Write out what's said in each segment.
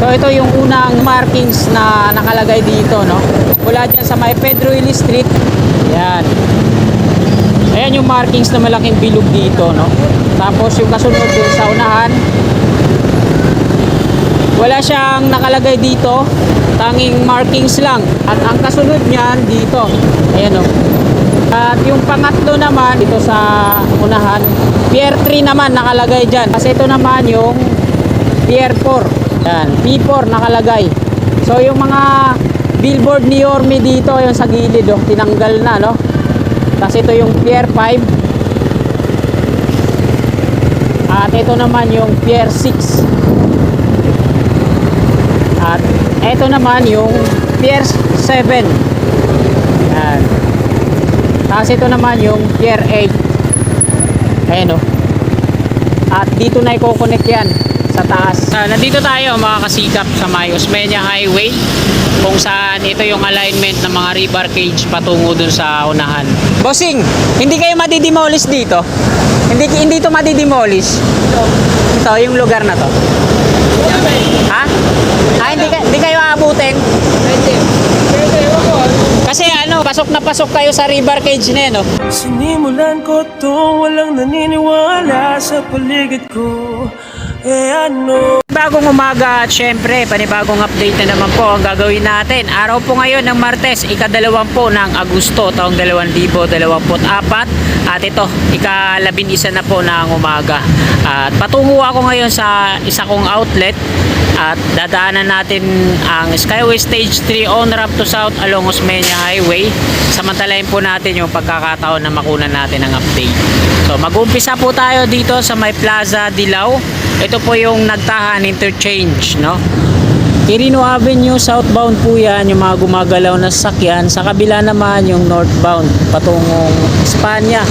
So ito yung unang markings na nakalagay dito, no? Mula dyan sa may Pedro Hilly Street. Yan. Ayan yung markings na malaking bilog dito, no? Tapos yung kasunod dun sa unahan, wala siyang nakalagay dito, tanging markings lang. At ang kasunod niyan dito, ayan, no? At yung pangatlo naman dito sa unahan, Pier 3 naman nakalagay dyan. Kasi ito naman yung Pier 4. Yan, P4 nakalagay. So yung mga billboard ni Yorme dito, yung sa gilid, oh, tinanggal na, no? Kasi ito yung Pier 5. At ito naman yung Pier 6. At ito naman yung Pier 7. Yan. Tapos ito naman yung Pier 8. Ayan, oh. At dito na i-connect yan sa taas. Nandito tayo mga kasikap sa may Osmeña Highway, kung saan ito yung alignment ng mga rebar cage patungo dun sa unahan. Bossing, hindi kayo madidemolish dito? Hindi ito madidemolish? Ito, yung lugar na to. Ha? Hindi kayo aabutin? Kasi pasok na pasok kayo sa rebar cage na yun, no? Sinimulan ko to, walang naniniwala sa paligid ko. Bagong umaga at syempre panibagong update na naman po ang gagawin natin. Araw po ngayon ng Martes, ika-20 ng Agosto taong 2024. At ito, ika-11 na po ng umaga. At patungo ako ngayon sa isa kong outlet. At dadaanan natin ang Skyway Stage 3 on ramp to south along Osmeña Highway. Samantalahin po natin yung pagkakataon na makunan natin ang update. So mag-umpisa po tayo dito sa may Plaza Dilao. Ito po yung Nagtahan Interchange, no? Quirino Avenue southbound po yan, yung mga gumagalaw na sasakyan. Sa kabila naman yung northbound patungong Espanya.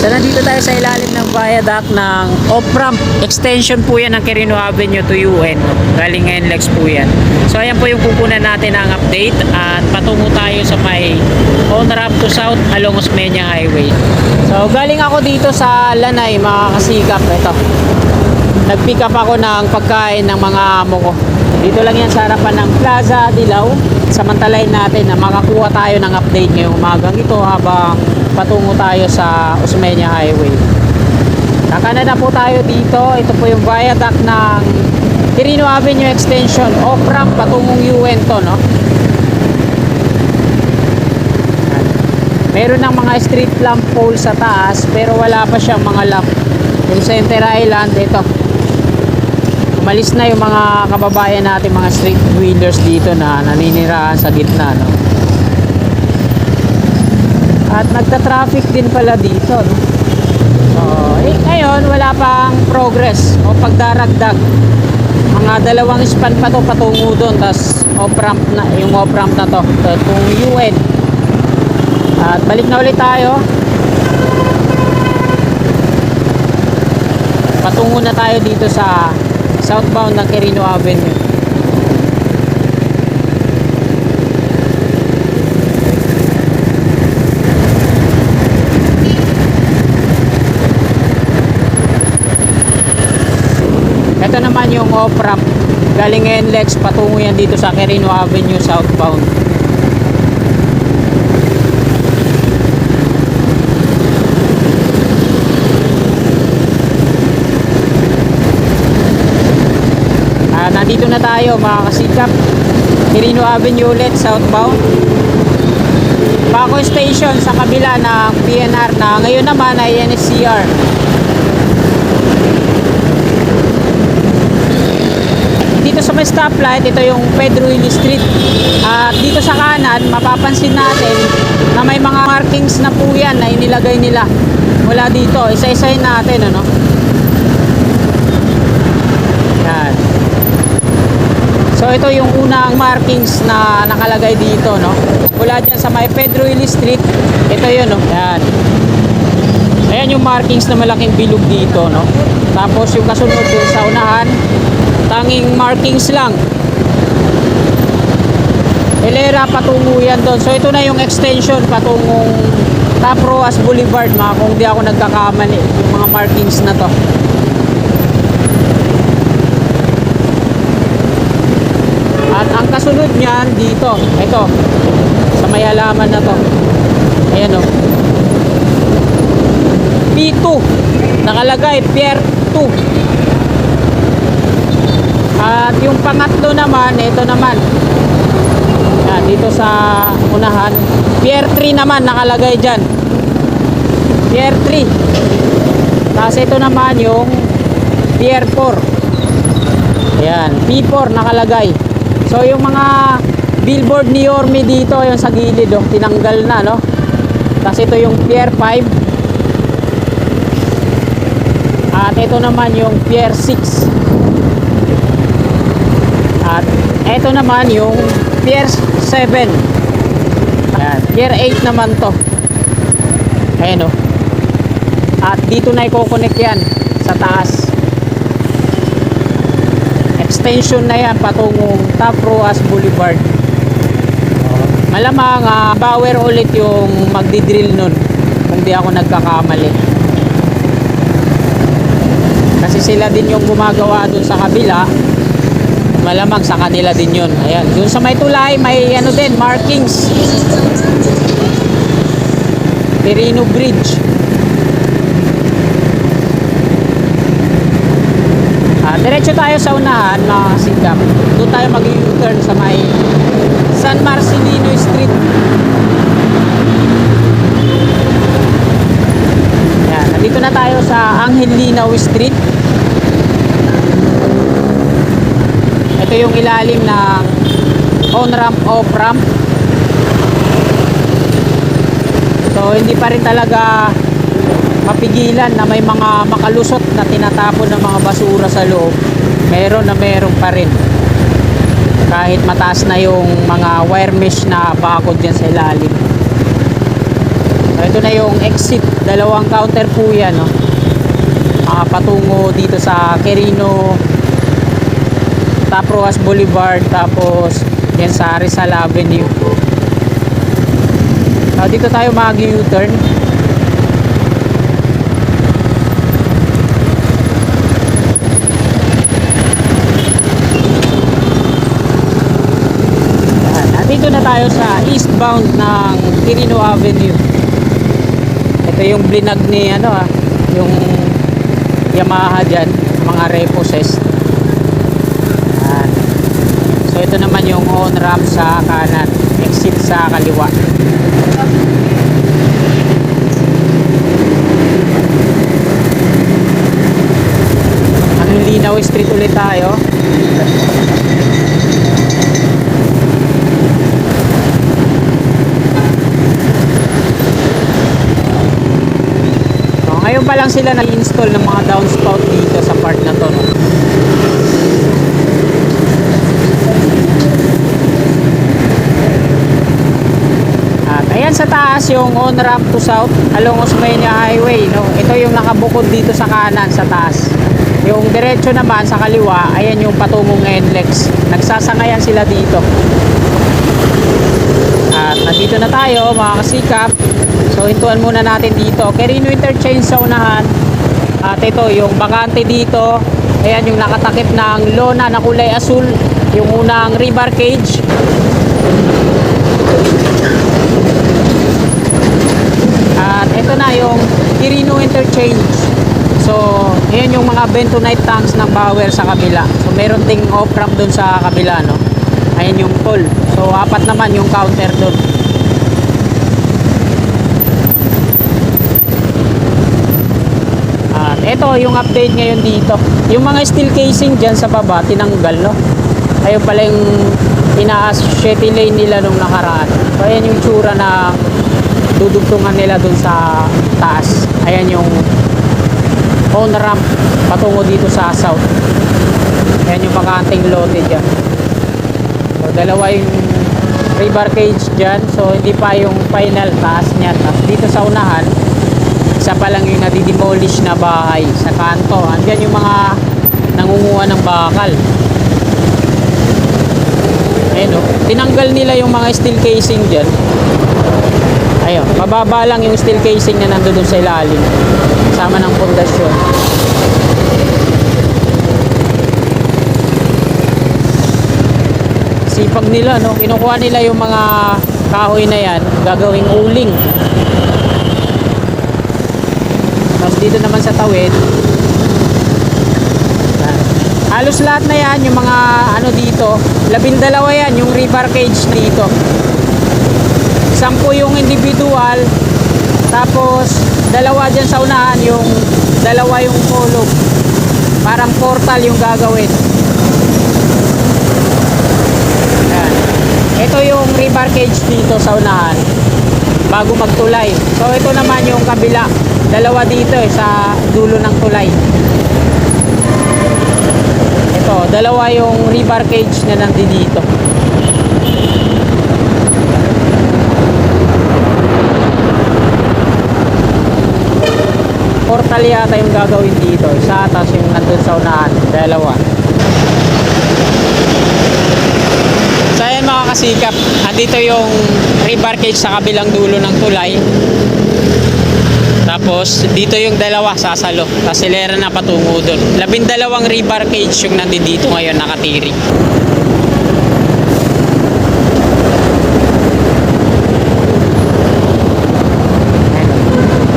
So nandito tayo sa ilalim ng viaduct ng off-ramp extension po yan ng Quirino Avenue to UN. Galing NLEX po yan. So ayan po yung kukunan natin ang update at patungo tayo sa may on-ramp to south along Osmeña Highway. So galing ako dito sa Lanay mga kasikap. Ito, nag-pick up ako ng pagkain ng mga amo ko. Dito lang yan sa harapan ng Plaza Dilao. Samantalahin natin na makakuha tayo ng update ngayong umagang ito habang patungo tayo sa Osmeña Highway. Kakana na po tayo dito. Ito po yung viaduct ng Quirino Avenue Extension. Off-ramp patungong UN to, no? Meron ng mga street lamp pole sa taas pero wala pa siyang mga lamp. Yung Center Island, ito. Umalis na yung mga kababayan natin, mga street wheelers dito na naninirahan sa gitna, no? At nagta-traffic din pala dito, no? So, ngayon wala pang progress o pagdaragdag. Mga 2 span pa to patungo doon, tas off-ramp na, yung off-ramp na to kung UN. At balik na ulit tayo. Patungo na tayo dito sa southbound ng Quirino Avenue. Ito naman yung off-ramp galing NLEX patungo yan dito sa Quirino Avenue southbound. Nandito na tayo mga kasikap. Quirino Avenue ulit southbound. Paco Station sa kabila ng PNR na ngayon naman ay NSCR. Dito sa may stoplight, ito yung Pedro Hilly Street. At dito sa kanan, mapapansin natin na may mga markings na po yan na inilagay nila mula dito. Isa-isahin natin, ano? Yan. So ito yung unang markings na nakalagay dito, no? Mula dyan sa may Pedro Hilly Street. Ito yun, no? Yan. Ayan yung markings na malaking bilog dito, no? Tapos yung kasunod dun sa unahan, tanging markings lang. Hilera patungo yan doon. So ito na yung extension patungong Top Roas Boulevard, kung di ako nagkakamali, yung mga markings na to. At ang kasunod niyan dito, ito, sa may halaman na to. Ayan o. P2. Nakalagay, Pier 2. At yung pangatlo naman, ito naman. Yan, dito sa unahan. Pier 3 naman nakalagay dyan. Pier 3. Tapos ito naman yung Pier 4. Ayan, P4 nakalagay. So yung mga billboard ni Yorme dito, yung sa gilid, oh, tinanggal na, no? Tapos ito yung Pier 5. At ito naman yung Pier 6. At ito naman yung Pier 7. Ayan, Pier 8 naman to. Ayan, oh. At dito na i-connect yan sa taas. Extension na yan patungong Top Roas Boulevard. Malamang Bauer ulit yung magdi-drill nun kung di ako nagkakamali. Kasi sila din yung gumagawa dun sa kabila. Malamang sa kanila din yun. Ayan, dun sa may tulay may ano din, markings. Perino Bridge. Diretso tayo sa unahan, mga sikap. Doon tayo mag-U-turn sa may San Marcelino Street. Yan, nandito na tayo sa Angelinaw Street. Ito yung ilalim ng on-ramp, off-ramp. So, hindi pa rin talaga mapigilan na may mga makalusot na tinatapon ng mga basura sa loob. Meron pa rin. Kahit mataas na yung mga wire mesh na bakod dyan sa ilalim. So, ito na yung exit. Dalawang counter po yan, no? Patungo dito sa Quirino, Top Roas Boulevard, tapos yan sa Rizal Avenue. So, dito tayo mag-U-turn. Dito na tayo sa eastbound ng Quirino Avenue. Ito yung blinag ni yung Yamaha dyan, mga reposes. Yan. So ito naman yung on-ramp sa kanan, exit sa kaliwa. Angelinaw Street ulit tayo. Ngayon pa lang sila nag-install ng mga downspout dito sa part na to, no? At ayan sa taas yung on-ramp to south along Osmeña Highway, no? Ito yung nakabukod dito sa kanan sa taas. Yung diretso naman sa kaliwa, ayan yung patungong NLEX. Nagsasangayan sila dito. At nandito na tayo, mga kasikap. So hintuan muna natin dito. Quirino Interchange sa unahan. At ito yung bakante dito. Ayan yung nakatakip ng lona na kulay asul. Yung unang rebar cage. At ito na yung Quirino Interchange. So ayan yung mga bentonite tanks ng Bauer sa kabila. So meron ding off-ramp dun sa kabila, no? Ayan yung toll. So apat naman yung counter dun. Ito yung update ngayon dito. Yung mga steel casing dyan sa baba, tinanggal, no? Ayun pala yung ina-shitty lane nila nung nakaraan. So, ayan yung tsura na dudugtungan nila dun sa taas. Ayan yung on-ramp patungo dito sa south. Ayan yung bakanting lote dyan. So, dalawa yung rebar cage dyan. So, hindi pa yung final taas niyan. Tapos dito sa unahan, isa pa lang yung nadidemolish na bahay sa kanto. Andyan yung mga nangunguha ng bakal. Ayun, no? Tinanggal nila yung mga steel casing dyan. Ayun, mababa lang yung steel casing na nandun sa ilalim kasama ng pundasyon. Sipag nila, no? Kinukuha nila yung mga kahoy na yan, gagawing uling. Tapos dito naman sa tawid, yan. Halos lahat na yan, yung mga ano dito, 12 yan, yung river cage dito. 10 yung individual, tapos 2 dyan sa unahan, yung 2 yung kulog. Parang portal yung gagawin. Yan. Ito yung river cage dito sa unahan bago magtulay. So ito naman yung kabila, 2 dito sa dulo ng tulay. Ito, 2 yung river cage na nandito dito. Portal yata yung gagawin dito, isa, tapos yung nandun sa unahan, 2. So ayan mga kasikap, andito yung river cage sa kabilang dulo ng tulay. Tapos dito yung 2 sasalo, tapos silera na patungo doon. 12 river cage yung nandito ngayon nakatiri.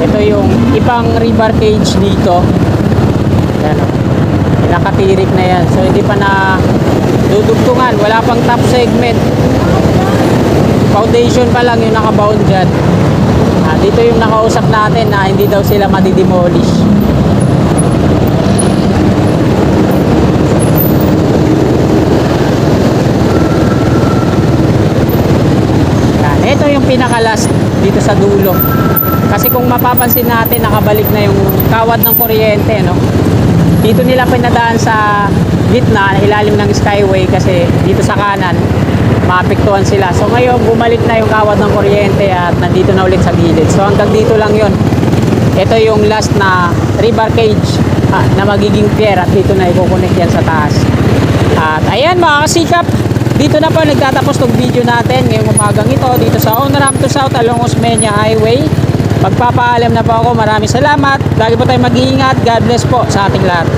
Ito yung ibang river cage dito. Yan, nakatirik na yan. So hindi pa na dudugtungan, wala pang top segment. Foundation pa lang yung nakabound dyan. Dito yung nakausap natin na hindi daw sila madidemolish. Yan, ito yung pinakalas dito sa dulo. Kasi kung mapapansin natin, nakabalik na yung kawad ng kuryente, no? Dito nila pinadaan sa gitna, ilalim ng skyway, kasi dito sa kanan maapektuhan sila. So ngayon bumalik na yung kawad ng kuryente at nandito na ulit sa gilid. So hanggang dito lang yon. Ito yung last na river cage na magiging pier, at dito na i-connect yan sa taas. At ayan mga kasikap, dito na po nagtatapos tong video natin ngayong umagang ito dito sa On Ramp to South along Osmeña Highway. Magpapaalam na po ako. Maraming salamat. Lagi po tayong mag-iingat. God bless po sa ating lahat.